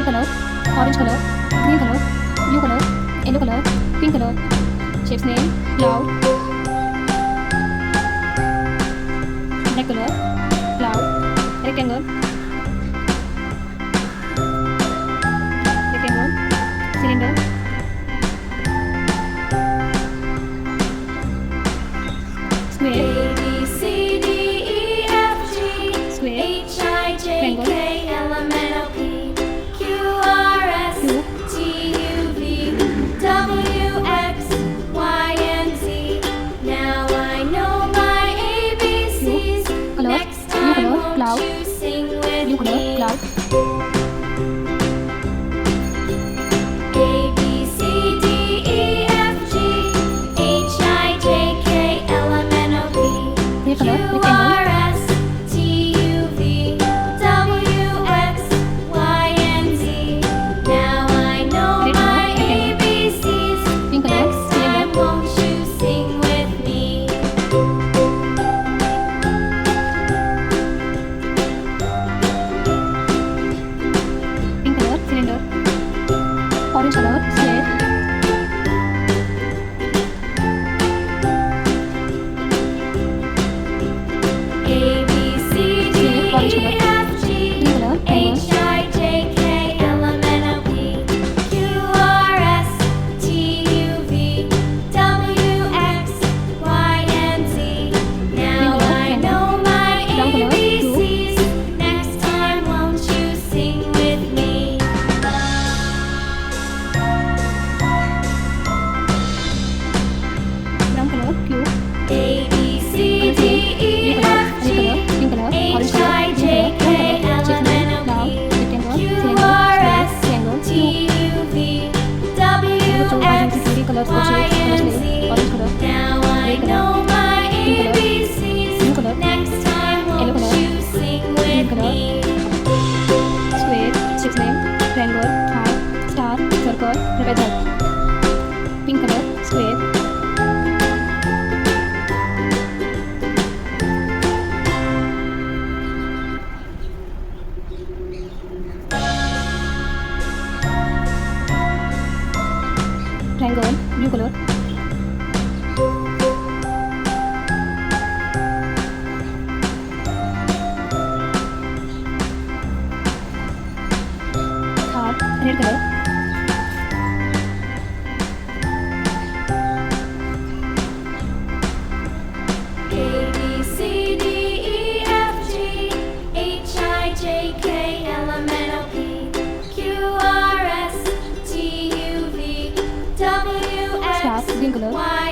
red color, orange color, green color, blue color, yellow color, pink color. Shapes name, cloud. Black color, cloud, rectangle, cylinder, square, A, B, C, D, E, F, G, square, H, I, J, triangle, K, L, M, N, O, P, Q, R, S, cube, T, U, V, W, X, Y, and Z. Now I know my ABCs. color, Next blue time, color, won't cloud, you sing blue with color, me? cloud, A, B, C, D, E, F, G, H, I, J, K, L, M, N, O, P, red Q, color, rectangle, R, S, T, U, V, W, X, Y, and Z. Now I know red my color, rectangle, ABCs. pink color, Next time, cylinder, won't you sing with me? pink color, cylinder, orange color, square, A, B, C, D, orange E, color, F, G, green color, H, triangle, I, J, K, L, M, N, O, P, Q, R, S, T, U, V, W, X, Y, and Z. Now I know my ABCs. Next time, won't you sing with me? brown color, cube, A, B, C, D, E, F, G, pink color, orange H, color, I, green J, color, K, brown L, color, M, N, O, cloud, P, rectangle, Q, cylinder, R, square, S, triangle, T, cube, U, V, W, X, color, Y, and Z. orange color, Now I know my ABCs. blue color, Next time, yellow won't color, you sing with color, me? square, shapes name, triangle, heart, star, circle, feather, pink color, square, triangle, blue color, heart, red color, A, B, C, D, E, F, G, H, I, J, K, L, M, N, O, P, Q, R, S, T, U, V, W, star, X, green color, Y,